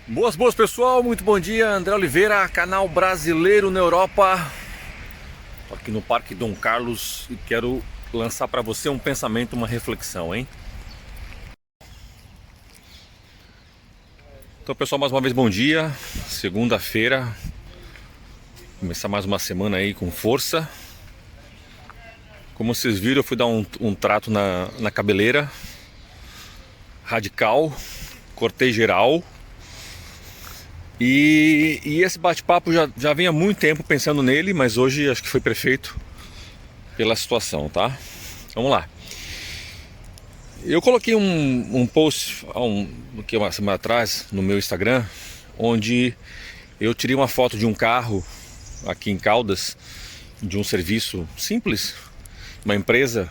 Boas pessoal, muito bom dia, André Oliveira, canal brasileiro na Europa. Tô aqui no Parque Dom Carlos e quero lançar para você um pensamento, uma reflexão, hein? Então pessoal, mais uma vez bom dia, segunda-feira, começar mais uma semana aí com força. Como vocês viram, eu fui dar um trato na cabeleira, radical, cortei geral. E esse bate-papo já vem há muito tempo pensando nele, mas hoje acho que foi perfeito pela situação, tá? Vamos lá. Eu coloquei um post uma semana atrás no meu Instagram, onde eu tirei uma foto de um carro aqui em Caldas, de um serviço simples, uma empresa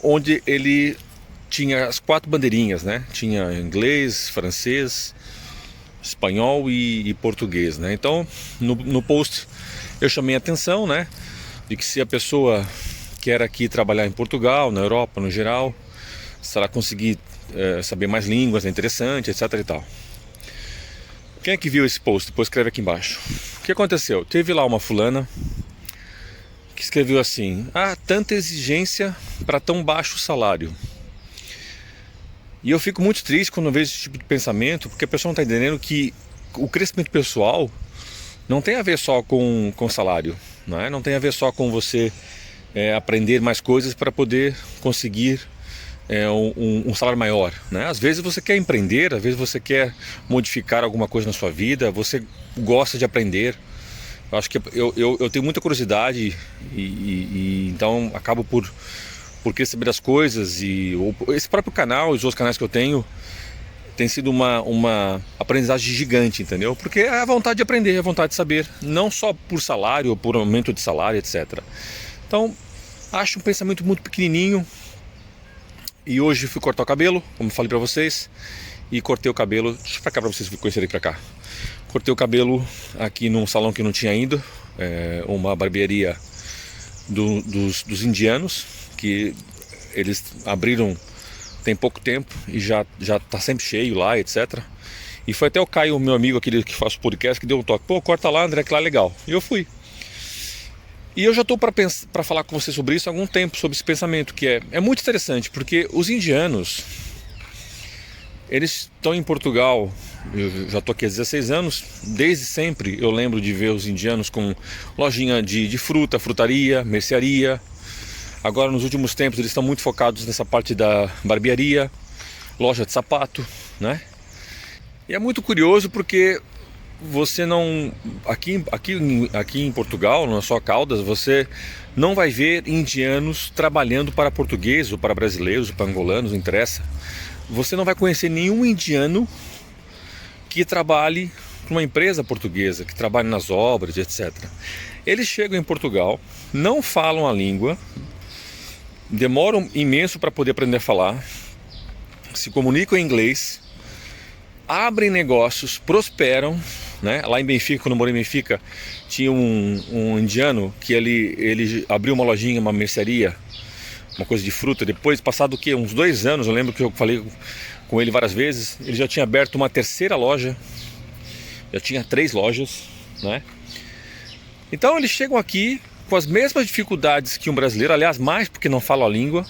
onde ele tinha as 4 bandeirinhas, né? Tinha inglês, francês, espanhol e português, né? Então, no post eu chamei a atenção, né? De que se a pessoa quer aqui trabalhar em Portugal, na Europa, no geral, se ela conseguir saber mais línguas, é interessante, etc e tal. Quem é que viu esse post? Depois escreve aqui embaixo. O que aconteceu? Teve lá uma fulana que escreveu assim: ah, tanta exigência para tão baixo salário. E eu fico muito triste quando eu vejo esse tipo de pensamento, porque a pessoa não está entendendo que o crescimento pessoal não tem a ver só com salário, não é? Não tem a ver só com você aprender mais coisas para poder conseguir um salário maior, né? Às vezes você quer empreender, às vezes você quer modificar alguma coisa na sua vida, você gosta de aprender. Eu acho que eu tenho muita curiosidade e então acabo por querer saber das coisas, e esse próprio canal e os outros canais que eu tenho tem sido uma aprendizagem gigante, entendeu? Porque é a vontade de aprender, é a vontade de saber, não só por salário ou por aumento de salário, etc. Então, acho um pensamento muito pequenininho. E hoje fui cortar o cabelo, como falei pra vocês, e cortei o cabelo, deixa pra cá pra vocês conhecerem pra cá. Cortei o cabelo aqui num salão que não tinha ido, uma barbearia dos indianos, que eles abriram tem pouco tempo e já tá sempre cheio lá, etc. E foi até o Caio, meu amigo, aquele que faz o podcast, que deu um toque: pô, corta lá, André, que lá é legal. E eu fui. E eu já estou para falar com você sobre isso há algum tempo, sobre esse pensamento, que é muito interessante, porque os indianos, eles estão em Portugal. Eu já estou aqui há 16 anos, desde sempre eu lembro de ver os indianos com lojinha de fruta, frutaria, mercearia. Agora nos últimos tempos eles estão muito focados nessa parte da barbearia, loja de sapato, né? E é muito curioso porque você não... Aqui em Portugal, na sua Caldas, você não vai ver indianos trabalhando para portugueses ou para brasileiros ou para angolanos, não interessa. Você não vai conhecer nenhum indiano que trabalhe para uma empresa portuguesa, que trabalhe nas obras, etc. Eles chegam em Portugal, não falam a língua, demoram imenso para poder aprender a falar, se comunicam em inglês, abrem negócios, prosperam, né? Lá em Benfica, quando eu morei em Benfica, tinha um indiano que ele abriu uma lojinha, uma mercearia, uma coisa de fruta. Depois, passado o quê? Uns 2 anos, eu lembro que eu falei com ele várias vezes, ele já tinha aberto uma terceira loja, já tinha 3 lojas, né? Então eles chegam aqui com as mesmas dificuldades que um brasileiro, aliás, mais porque não falam a língua.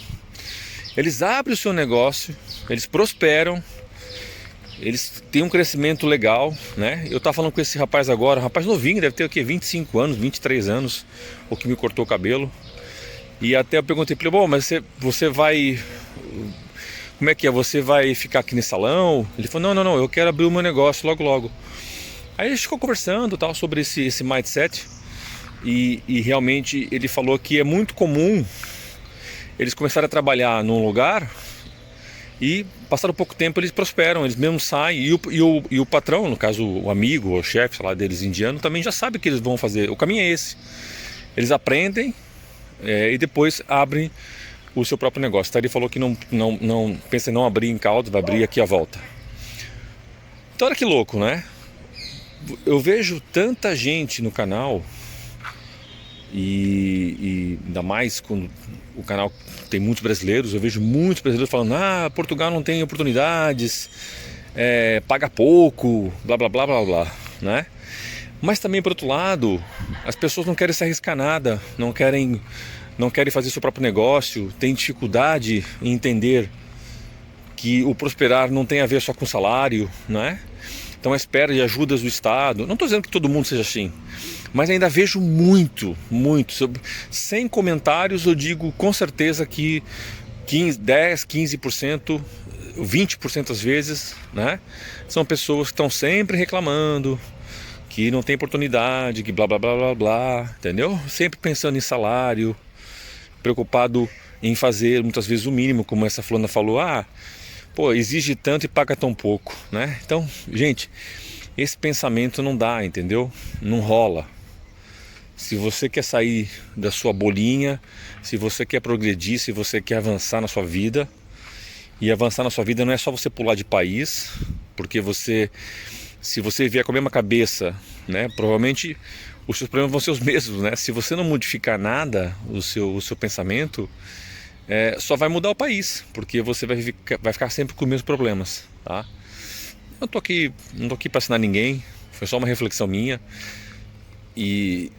Eles abrem o seu negócio, eles prosperam, eles têm um crescimento legal, né? Eu estava falando com esse rapaz agora, um rapaz novinho, deve ter o quê? 25 anos, 23 anos, o que me cortou o cabelo. E até eu perguntei para ele: bom, mas você vai... Como é que é? Você vai ficar aqui nesse salão? Ele falou: não, eu quero abrir o meu negócio logo. Aí a gente ficou conversando tal, sobre esse mindset. E realmente ele falou que é muito comum eles começarem a trabalhar num lugar e passado pouco tempo eles prosperam, eles mesmos saem, e o patrão, no caso o amigo, o chefe, sei lá, deles indiano, também já sabe o que eles vão fazer. O caminho é esse: eles aprendem e depois abrem o seu próprio negócio. Então ele falou que não pensa em não abrir em Caldas, vai abrir aqui à volta. Então olha que louco, né? Eu vejo tanta gente no canal, e ainda mais quando o canal tem muitos brasileiros, eu vejo muitos brasileiros falando: ah, Portugal não tem oportunidades, paga pouco, blá blá blá blá blá, né? Mas também, por outro lado, as pessoas não querem se arriscar nada, não querem fazer seu próprio negócio, têm dificuldade em entender que o prosperar não tem a ver só com salário, né? Então, à espera de ajudas do Estado. Não estou dizendo que todo mundo seja assim, mas ainda vejo muito, muito. Sem comentários, eu digo com certeza que 10, 15%, 20% às vezes, né? São pessoas que estão sempre reclamando, que não tem oportunidade, que blá blá blá blá blá, entendeu? Sempre pensando em salário, preocupado em fazer muitas vezes o mínimo, como essa fulana falou, pô, exige tanto e paga tão pouco, né? Então, gente, esse pensamento não dá, entendeu? Não rola. Se você quer sair da sua bolinha, se você quer progredir, se você quer avançar na sua vida, e avançar na sua vida não é só você pular de país, porque se você vier com a mesma cabeça, né, provavelmente os seus problemas vão ser os mesmos, né? Se você não modificar nada, o seu pensamento, só vai mudar o país, porque você vai ficar sempre com os mesmos problemas, tá? Eu não tô aqui para ensinar ninguém, foi só uma reflexão minha. E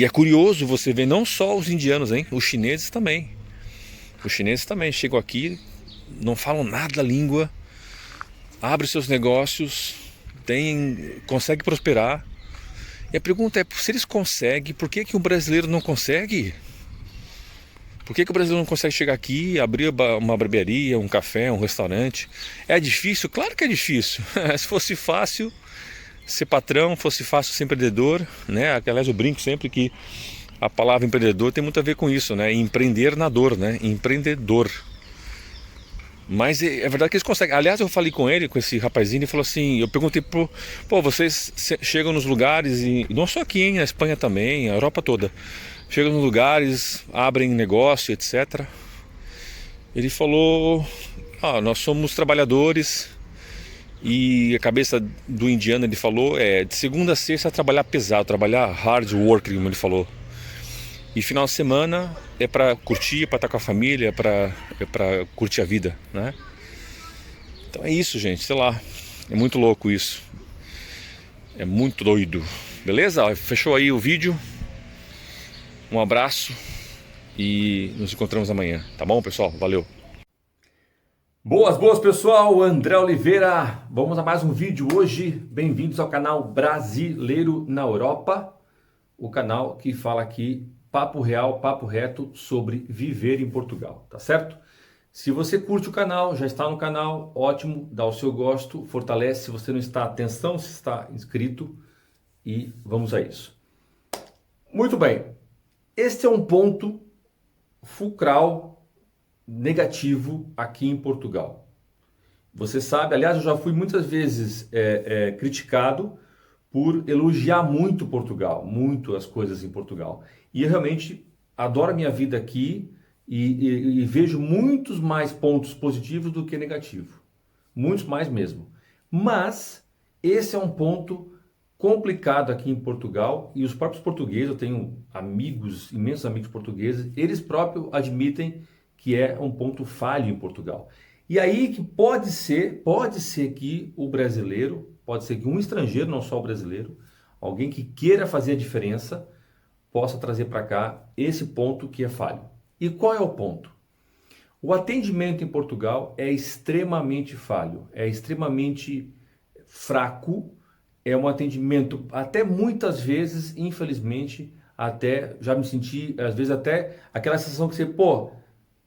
é curioso você ver não só os indianos, hein? Os chineses também. Os chineses também chegam aqui, não falam nada da língua, abrem seus negócios, conseguem prosperar. E a pergunta é, se eles conseguem, por que o brasileiro não consegue? Por que o brasileiro não consegue chegar aqui, abrir uma barbearia, um café, um restaurante? É difícil? Claro que é difícil. Se fosse fácil ser patrão, fosse fácil ser empreendedor, né? Aliás, eu brinco sempre que a palavra empreendedor tem muito a ver com isso, né? Empreender na dor, né? Empreendedor. Mas é verdade que eles conseguem. Aliás, eu falei com ele, com esse rapazinho, ele falou assim, eu perguntei pô, vocês chegam nos lugares, e não só aqui, hein, na Espanha também, a Europa toda, chegam nos lugares, abrem negócio, etc. Ele falou, nós somos trabalhadores, e a cabeça do indiano, ele falou, de segunda a sexta trabalhar pesado, trabalhar hard work, como ele falou. E final de semana é para curtir, para estar com a família, é para curtir a vida, né? Então é isso, gente, sei lá, é muito louco isso. É muito doido. Beleza? Fechou aí o vídeo. Um abraço e nos encontramos amanhã, tá bom, pessoal? Valeu. Boas, pessoal, André Oliveira, vamos a mais um vídeo hoje, bem-vindos ao canal Brasileiro na Europa, o canal que fala aqui papo real, papo reto sobre viver em Portugal, tá certo? Se você curte o canal, já está no canal, ótimo, dá o seu gosto, fortalece, se você não está, atenção se está inscrito e vamos a isso. Muito bem, este é um ponto fulcral negativo aqui em Portugal. Você sabe, aliás, eu já fui muitas vezes criticado por elogiar muito Portugal, muito as coisas em Portugal. E eu realmente adoro a minha vida aqui e vejo muitos mais pontos positivos do que negativos. Muitos mais mesmo. Mas esse é um ponto complicado aqui em Portugal e os próprios portugueses, eu tenho amigos, imensos amigos portugueses, eles próprios admitem que é um ponto falho em Portugal. E aí que pode ser que o brasileiro, pode ser que um estrangeiro, não só o brasileiro, alguém que queira fazer a diferença, possa trazer para cá esse ponto que é falho. E qual é o ponto? O atendimento em Portugal é extremamente falho, é extremamente fraco, é um atendimento até muitas vezes, infelizmente, até já me senti, às vezes até aquela sensação que você,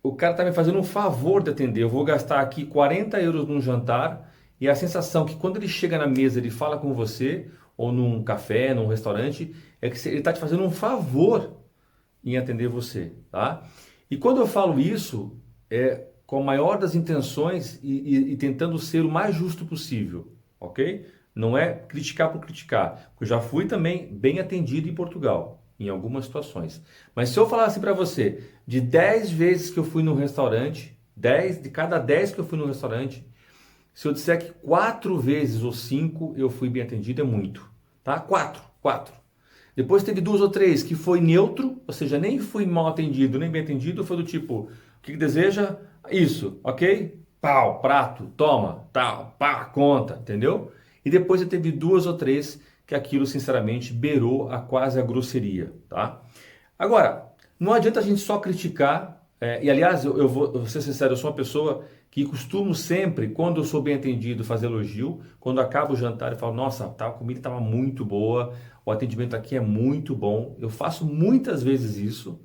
o cara está me fazendo um favor de atender, eu vou gastar aqui 40 euros num jantar e a sensação que quando ele chega na mesa, ele fala com você, ou num café, num restaurante, é que ele está te fazendo um favor em atender você, tá? E quando eu falo isso, é com a maior das intenções e tentando ser o mais justo possível, ok? Não é criticar por criticar, porque eu já fui também bem atendido em Portugal, em algumas situações. Mas se eu falar assim para você, de 10 vezes que eu fui no restaurante, de cada 10 que eu fui no restaurante, se eu disser que 4 vezes ou 5 eu fui bem atendido, é muito, tá? 4. Depois teve 2 ou 3 que foi neutro, ou seja, nem fui mal atendido, nem bem atendido, foi do tipo, o que deseja? Isso, ok? pau, prato, toma, tal, pá, conta, entendeu? E depois você teve duas ou três que aquilo, sinceramente, beirou a quase a grosseria, tá? Agora, não adianta a gente só criticar, e aliás, eu vou ser sincero, eu sou uma pessoa que costumo sempre, quando eu sou bem atendido, fazer elogio, quando acaba o jantar eu falo, nossa, tá, a comida estava muito boa, o atendimento aqui é muito bom, eu faço muitas vezes isso,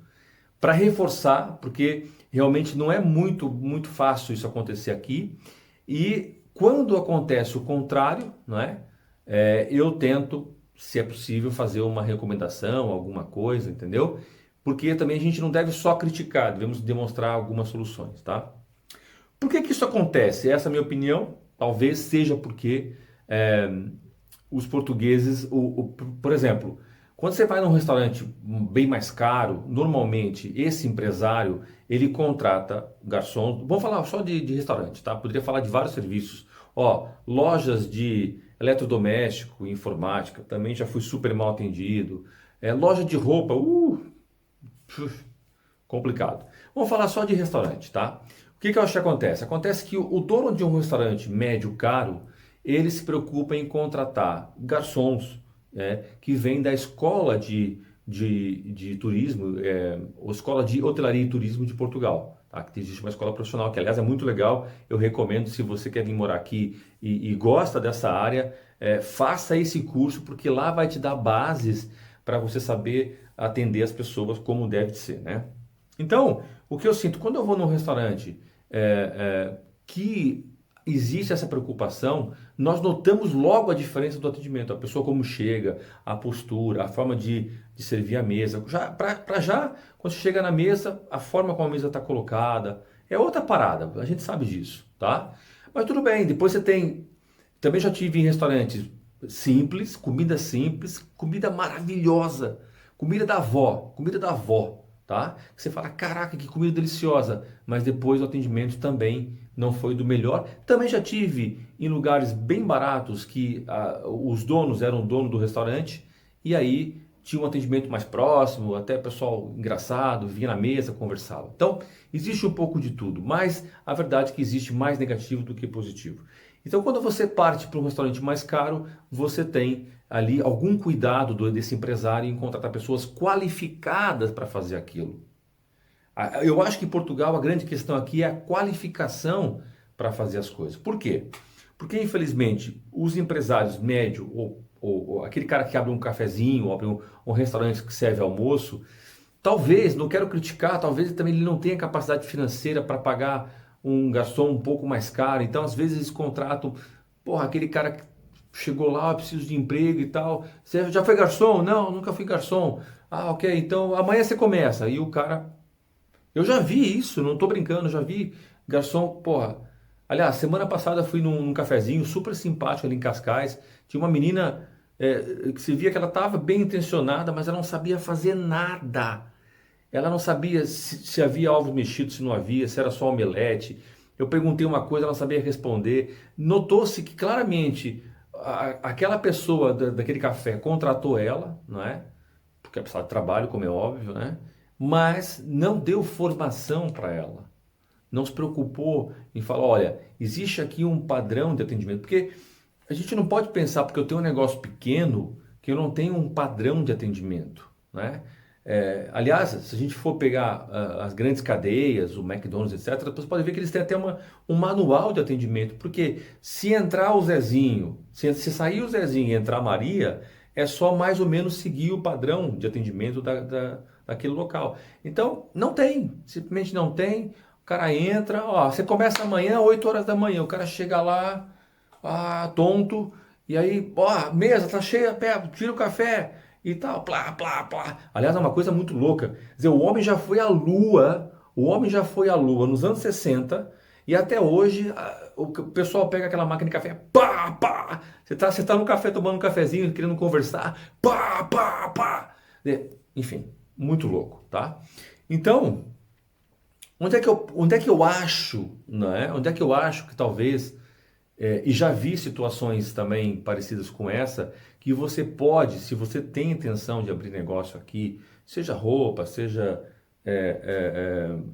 para reforçar, porque realmente não é muito fácil isso acontecer aqui. E quando acontece o contrário, não é? Eu tento, se é possível, fazer uma recomendação, alguma coisa, entendeu? Porque também a gente não deve só criticar, devemos demonstrar algumas soluções, tá? Por que que isso acontece? Essa é a minha opinião. Talvez seja porque é, os portugueses, por exemplo, quando você vai num restaurante bem mais caro, normalmente esse empresário ele contrata garçom. Vamos falar só de restaurante, tá? Poderia falar de vários serviços. Ó, lojas de eletrodoméstico, informática, também já fui super mal atendido. Loja de roupa, complicado. Vamos falar só de restaurante, tá? O que que eu acho que acontece? Acontece que o dono de um restaurante médio caro, ele se preocupa em contratar garçons, que vêm da escola de turismo, ou escola de hotelaria e turismo de Portugal. Tá? Que existe uma escola profissional, que aliás é muito legal. Eu recomendo, se você quer vir morar aqui e gosta dessa área, faça esse curso, porque lá vai te dar bases para você saber atender as pessoas como deve ser, né? Então, o que eu sinto quando eu vou num restaurante que existe essa preocupação, nós notamos logo a diferença do atendimento, a pessoa como chega, a postura, a forma de servir a mesa. Já, já, quando você chega na mesa, a forma como a mesa está colocada, é outra parada, a gente sabe disso, tá? Mas tudo bem, depois você tem. Também já tive em restaurantes simples, comida maravilhosa, comida da avó, tá? Você fala, caraca, que comida deliciosa, mas depois o atendimento também não foi do melhor. Também já tive em lugares bem baratos que os donos eram dono do restaurante e aí tinha um atendimento mais próximo, até pessoal engraçado, vinha na mesa, conversava. Então, existe um pouco de tudo, mas a verdade é que existe mais negativo do que positivo. Então, quando você parte para um restaurante mais caro, você tem ali algum cuidado desse empresário em contratar pessoas qualificadas para fazer aquilo. Eu acho que em Portugal a grande questão aqui é a qualificação para fazer as coisas. Por quê? Porque, infelizmente, os empresários médio ou aquele cara que abre um cafezinho, ou abre um restaurante que serve almoço, talvez, não quero criticar, talvez também ele não tenha capacidade financeira para pagar um garçom um pouco mais caro. Então, às vezes, eles contratam, porra, aquele cara que chegou lá, eu preciso de emprego e tal. Você já foi garçom? Não, nunca fui garçom. Ah, ok, então amanhã você começa. E o cara. Eu já vi isso, não tô brincando, já vi garçom, porra. Aliás, semana passada fui num cafezinho super simpático ali em Cascais. Tinha uma menina que se via que ela estava bem intencionada, mas ela não sabia fazer nada. Ela não sabia se havia ovos mexidos, se não havia, se era só omelete. Eu perguntei uma coisa, ela não sabia responder. Notou-se que claramente aquela pessoa daquele café contratou ela, não é? Porque é precisava de trabalho, como é óbvio, né? Mas não deu formação para ela. Não se preocupou em falar, olha, existe aqui um padrão de atendimento. Porque a gente não pode pensar, porque eu tenho um negócio pequeno, que eu não tenho um padrão de atendimento, né? Aliás, se a gente for pegar as grandes cadeias, o McDonald's, etc., você pode ver que eles têm até um manual de atendimento, porque se entrar o Zezinho, se sair o Zezinho e entrar a Maria, é só mais ou menos seguir o padrão de atendimento daquele local. Então, não tem, simplesmente não tem. O cara entra, ó, você começa amanhã, 8 horas da manhã, o cara chega lá, tonto, e aí, ó, a mesa tá cheia, tira o café e tal, plá, plá, plá. Aliás, é uma coisa muito louca. Quer dizer, o homem já foi à Lua, nos anos 60 e até hoje o pessoal pega aquela máquina de café, pá, pá. Você tá no café tomando um cafezinho, querendo conversar, pá, pá, pá. Enfim, muito louco, tá? Então, onde é que eu acho, não é? Onde é que eu acho que talvez e já vi situações também parecidas com essa, que você pode, se você tem intenção de abrir negócio aqui, seja roupa, seja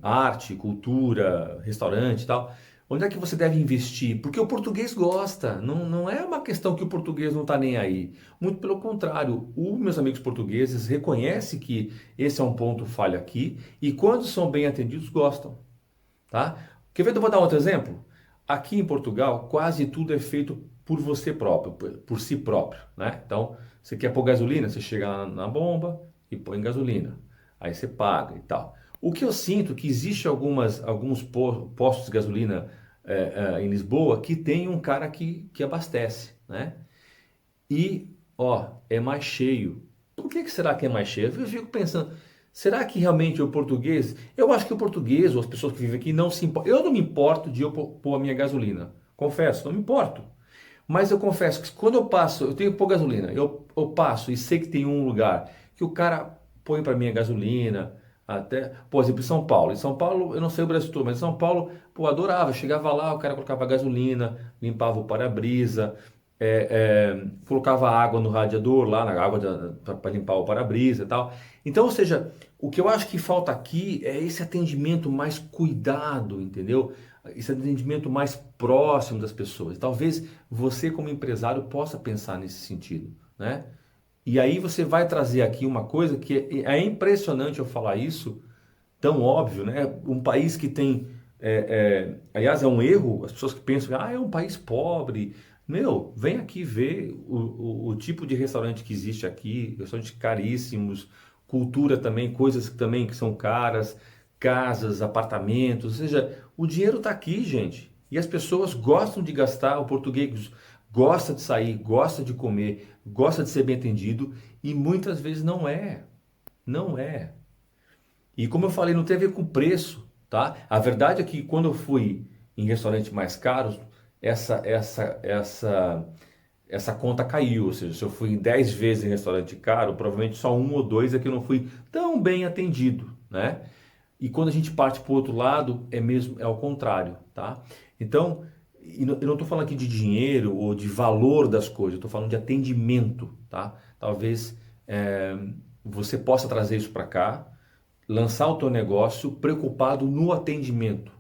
arte, cultura, restaurante e tal, Onde é que você deve investir? Porque o português gosta, não é uma questão que o português não está nem aí. Muito pelo contrário, os meus amigos portugueses reconhecem que esse é um ponto falho aqui e quando são bem atendidos gostam, tá? Quer ver? Eu vou dar outro exemplo. Aqui em Portugal, quase tudo é feito por você próprio, por si próprio, né? Então, você quer pôr gasolina, você chega na bomba e põe gasolina. Aí você paga e tal. O que eu sinto é que existe alguns postos de gasolina em Lisboa que tem um cara que abastece, né? E, ó, é mais cheio. Por que será que é mais cheio? Eu fico pensando, será que realmente o português... Eu acho que o português, ou as pessoas que vivem aqui, não se importam. Eu não me importo de eu pôr a minha gasolina. Confesso, não me importo. Mas eu confesso que quando eu passo, eu tenho que pôr gasolina, eu passo e sei que tem um lugar que o cara põe para minha gasolina, até, por exemplo, em São Paulo. Em São Paulo, eu não sei o Brasil todo, mas em São Paulo, pô, adorava. Chegava lá, o cara colocava gasolina, limpava o para-brisa, colocava água no radiador, lá na água para limpar o para-brisa e tal. Então, ou seja, o que eu acho que falta aqui é esse atendimento mais cuidado, entendeu? Esse atendimento mais próximo das pessoas. Talvez você, como empresário, possa pensar nesse sentido, né? E aí você vai trazer aqui uma coisa que é impressionante eu falar isso, tão óbvio, né? Um país que tem, aliás, é um erro, as pessoas que pensam, é um país pobre. Meu, vem aqui ver o tipo de restaurante que existe aqui, restaurantes caríssimos, cultura também, coisas também que são caras, casas, apartamentos, ou seja, o dinheiro está aqui, gente. E as pessoas gostam de gastar, o português gosta de sair, gosta de comer, gosta de ser bem atendido e muitas vezes não é. Não é. E como eu falei, não tem a ver com preço, tá? A verdade é que quando eu fui em restaurantes mais caros, essa conta caiu. Ou seja, se eu fui em 10 vezes em restaurante caro, provavelmente só um ou dois é que eu não fui tão bem atendido, né? E quando a gente parte para o outro lado, é ao contrário, tá? Então, eu não estou falando aqui de dinheiro ou de valor das coisas, eu estou falando de atendimento, tá? Talvez você possa trazer isso para cá, lançar o teu negócio preocupado no atendimento.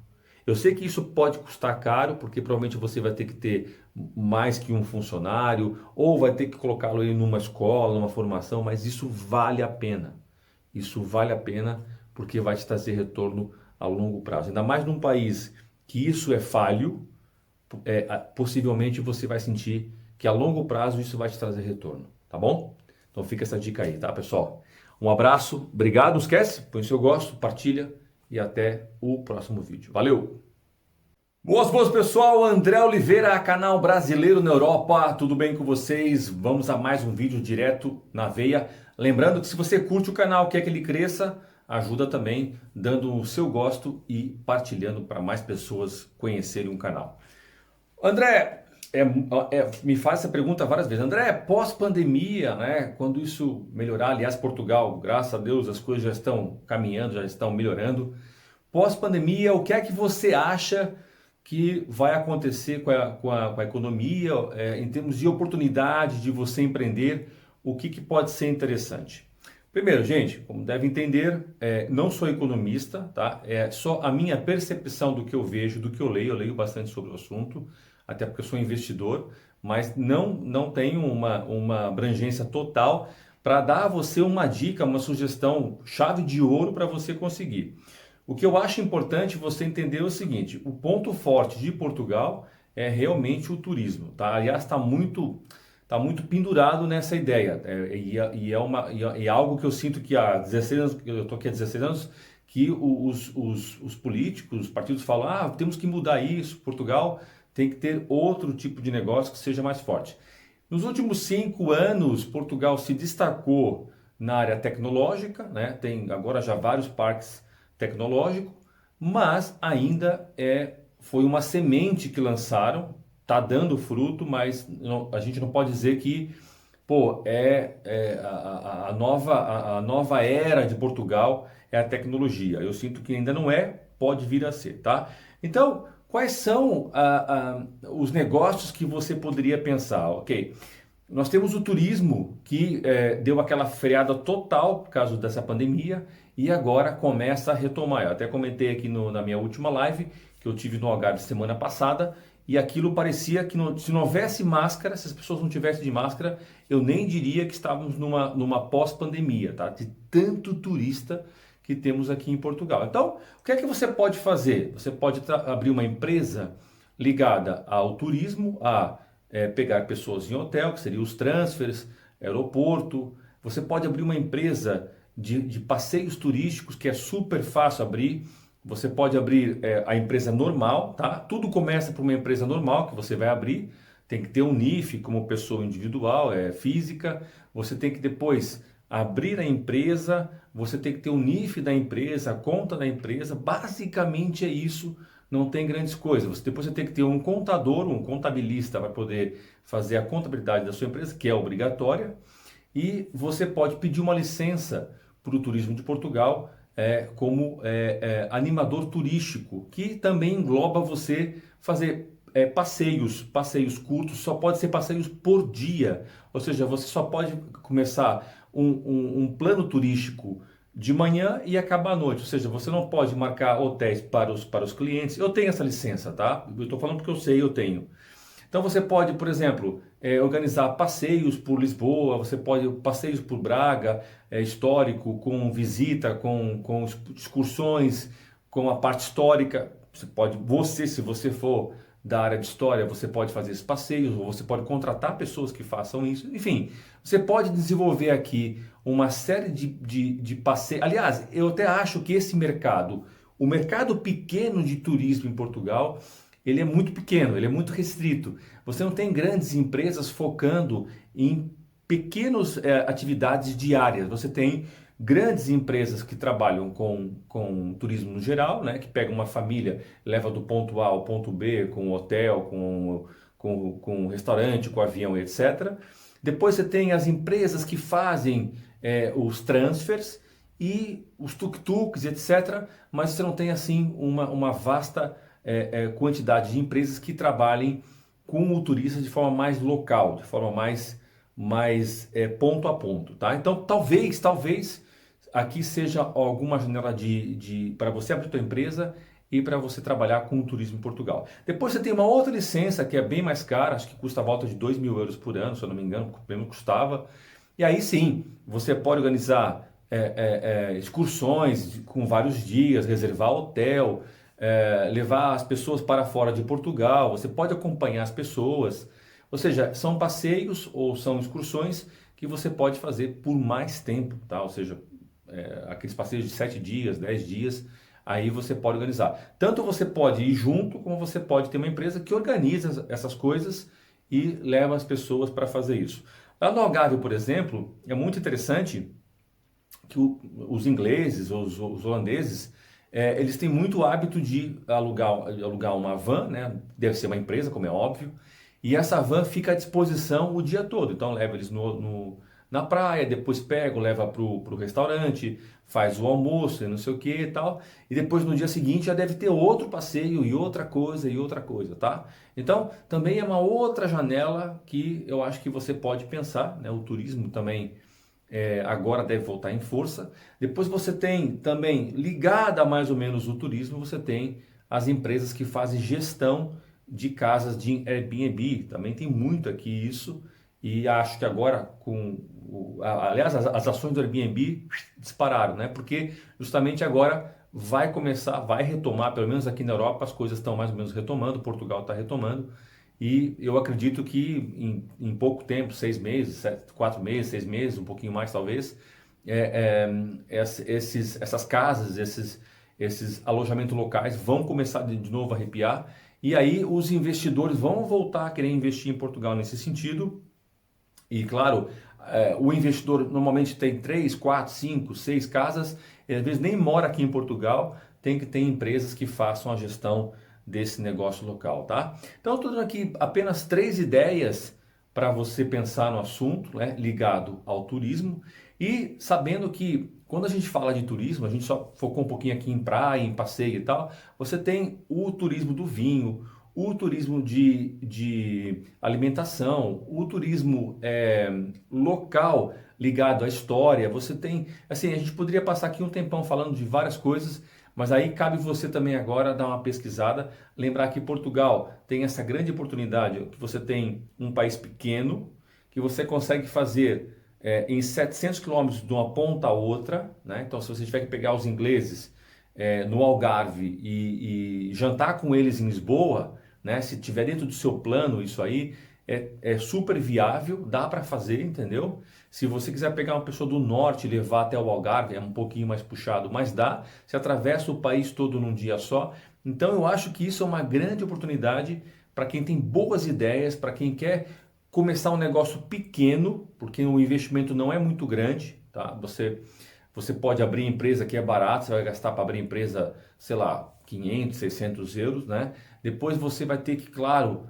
Eu sei que isso pode custar caro, porque provavelmente você vai ter que ter mais que um funcionário, ou vai ter que colocá-lo em uma escola, numa formação, mas isso vale a pena. Isso vale a pena porque vai te trazer retorno a longo prazo. Ainda mais num país que isso é falho, possivelmente você vai sentir que a longo prazo isso vai te trazer retorno, tá bom? Então fica essa dica aí, tá, pessoal? Um abraço, obrigado, não esquece, põe seu gosto, partilha e até o próximo vídeo. Valeu! Boas, pessoal, André Oliveira, canal brasileiro na Europa, tudo bem com vocês? Vamos a mais um vídeo direto na veia. Lembrando que se você curte o canal, quer que ele cresça, ajuda também dando o seu gosto e partilhando para mais pessoas conhecerem o canal. André, me faz essa pergunta várias vezes. André, pós-pandemia, né, quando isso melhorar, aliás, Portugal, graças a Deus, as coisas já estão caminhando, já estão melhorando. Pós-pandemia, o que é que você acha que vai acontecer com a economia, em termos de oportunidade de você empreender, o que pode ser interessante? Primeiro, gente, como deve entender, não sou economista, tá? É só a minha percepção do que eu vejo, do que eu leio bastante sobre o assunto, até porque eu sou investidor, mas não tenho uma abrangência total para dar a você uma dica, uma sugestão, chave de ouro para você conseguir. O que eu acho importante você entender é o seguinte, o ponto forte de Portugal é realmente o turismo, tá? Aliás, está muito pendurado nessa ideia, é algo que eu sinto que há 16 anos, eu estou aqui há 16 anos, que os políticos, os partidos falam, temos que mudar isso, Portugal tem que ter outro tipo de negócio que seja mais forte. Nos últimos 5 anos, Portugal se destacou na área tecnológica, né? Tem agora já vários parques tecnológico, mas ainda foi uma semente que lançaram, está dando fruto, mas a gente não pode dizer que a nova era de Portugal é a tecnologia. Eu sinto que ainda não pode vir a ser, tá? Então, quais são os negócios que você poderia pensar? Ok, Nós temos o turismo que deu aquela freada total por causa dessa pandemia e agora começa a retomar. Eu até comentei aqui na minha última live que eu tive no Algarve semana passada e aquilo parecia que se não houvesse máscara, se as pessoas não tivessem de máscara, eu nem diria que estávamos numa pós-pandemia, tá? De tanto turista que temos aqui em Portugal. Então, o que é que você pode fazer? Você pode abrir uma empresa ligada ao turismo, pegar pessoas em hotel, que seriam os transfers, aeroporto. Você pode abrir uma empresa de passeios turísticos, que é super fácil abrir. Você pode abrir a empresa normal, tá? Tudo começa por uma empresa normal que você vai abrir. Tem que ter um NIF como pessoa individual, física. Você tem que depois abrir a empresa, você tem que ter o NIF da empresa, a conta da empresa. Basicamente é isso. Não tem grandes coisas. Depois você tem que ter um contador, um contabilista para poder fazer a contabilidade da sua empresa, que é obrigatória. E você pode pedir uma licença para o Turismo de Portugal como animador turístico, que também engloba você fazer passeios curtos, só pode ser passeios por dia. Ou seja, você só pode começar um plano turístico de manhã e acabar à noite. Ou seja, você não pode marcar hotéis para os clientes. Eu tenho essa licença, tá? Eu estou falando porque eu sei, eu tenho. Então você pode, por exemplo, organizar passeios por Lisboa, você pode passeios por Braga, histórico, com visita, com excursões, com a parte histórica. Se você for da área de história, você pode fazer esses passeios, ou você pode contratar pessoas que façam isso. Enfim, você pode desenvolver aqui uma série de passeios. Aliás, eu até acho que esse mercado, o mercado pequeno de turismo em Portugal, ele é muito pequeno, ele é muito restrito. Você não tem grandes empresas focando em pequenas atividades diárias. Você tem grandes empresas que trabalham com turismo no geral, né? Que pega uma família, leva do ponto A ao ponto B, com hotel, com restaurante, com avião, etc. Depois você tem as empresas que fazem os transfers e os tuk-tuks, etc. Mas você não tem assim uma vasta quantidade de empresas que trabalhem com o turista de forma mais local, de forma mais ponto a ponto, tá? Então, talvez aqui seja alguma janela para você abrir sua empresa e para você trabalhar com o turismo em Portugal. Depois você tem uma outra licença que é bem mais cara, acho que custa a volta de 2.000 euros por ano, se eu não me engano, mesmo custava. E aí sim, você pode organizar excursões com vários dias, reservar hotel, levar as pessoas para fora de Portugal, você pode acompanhar as pessoas, ou seja, são passeios ou são excursões que você pode fazer por mais tempo, tá? Ou seja, aqueles passeios de 7 dias, 10 dias, aí você pode organizar. Tanto você pode ir junto, como você pode ter uma empresa que organiza essas coisas e leva as pessoas para fazer isso. Lá no Algarve, por exemplo, é muito interessante que os ingleses, os holandeses, eles têm muito hábito de alugar uma van, né? Deve ser uma empresa, como é óbvio, e essa van fica à disposição o dia todo. Então leva eles na praia, depois pega, leva para o restaurante, faz o almoço e não sei o que e tal, e depois no dia seguinte já deve ter outro passeio e outra coisa, tá? Então também é uma outra janela que eu acho que você pode pensar, né? O turismo também agora deve voltar em força. Depois você tem também, ligada mais ou menos o turismo, você tem as empresas que fazem gestão de casas de Airbnb. Também tem muito aqui isso. E acho que agora, aliás, as ações do Airbnb dispararam, né? Porque justamente agora vai retomar, pelo menos aqui na Europa, as coisas estão mais ou menos retomando, Portugal está retomando. E eu acredito que em pouco tempo, 6 meses, 4 meses, 6 meses, um pouquinho mais talvez, essas casas, esses alojamentos locais vão começar de novo a arrepiar. E aí os investidores vão voltar a querer investir em Portugal nesse sentido. E claro, o investidor normalmente tem 3, 4, 5, 6 casas, e às vezes nem mora aqui em Portugal, tem que ter empresas que façam a gestão desse negócio local, tá? Então eu estou dando aqui apenas 3 ideias para você pensar no assunto, né, ligado ao turismo, e sabendo que quando a gente fala de turismo, a gente só focou um pouquinho aqui em praia, em passeio e tal, você tem o turismo do vinho, o turismo de alimentação, o turismo local ligado à história. Você tem, assim, a gente poderia passar aqui um tempão falando de várias coisas, mas aí cabe você também agora dar uma pesquisada, lembrar que Portugal tem essa grande oportunidade, que você tem um país pequeno, que você consegue fazer em 700 quilômetros de uma ponta a outra, né? Então, se você tiver que pegar os ingleses no Algarve e jantar com eles em Lisboa, né? Se tiver dentro do seu plano isso aí, é super viável, dá para fazer, entendeu? Se você quiser pegar uma pessoa do norte e levar até o Algarve, é um pouquinho mais puxado, mas dá. Você atravessa o país todo num dia só. Então eu acho que isso é uma grande oportunidade para quem tem boas ideias, para quem quer começar um negócio pequeno, porque o investimento não é muito grande, tá? Você pode abrir empresa que é barato, você vai gastar para abrir empresa, sei lá, 500, 600 euros, né? Depois você vai ter que, claro,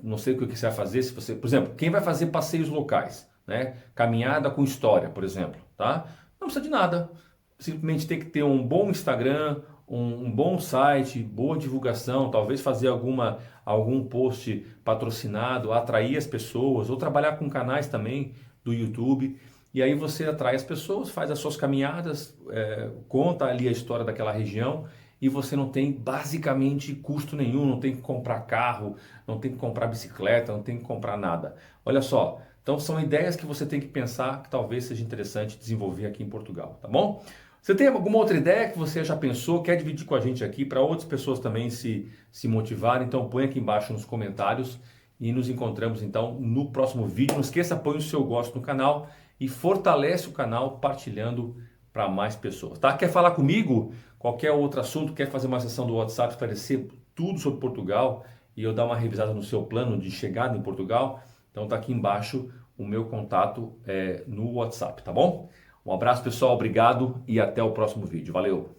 não sei o que você vai fazer, se você, por exemplo, quem vai fazer passeios locais, né? Caminhada com história, por exemplo, tá? Não precisa de nada, simplesmente tem que ter um bom Instagram, um bom site, boa divulgação, talvez fazer algum post patrocinado, atrair as pessoas, ou trabalhar com canais também do YouTube. E aí você atrai as pessoas, faz as suas caminhadas, conta ali a história daquela região e você não tem basicamente custo nenhum, não tem que comprar carro, não tem que comprar bicicleta, não tem que comprar nada. Olha só, então são ideias que você tem que pensar que talvez seja interessante desenvolver aqui em Portugal, tá bom? Você tem alguma outra ideia que você já pensou, quer dividir com a gente aqui para outras pessoas também se motivarem? Então põe aqui embaixo nos comentários e nos encontramos então no próximo vídeo. Não esqueça, põe o seu gosto no canal e fortalece o canal partilhando para mais pessoas, tá? Quer falar comigo? Qualquer outro assunto, quer fazer uma sessão do WhatsApp, esclarecer tudo sobre Portugal e eu dar uma revisada no seu plano de chegada em Portugal? Então tá aqui embaixo o meu contato no WhatsApp, tá bom? Um abraço pessoal, obrigado e até o próximo vídeo. Valeu!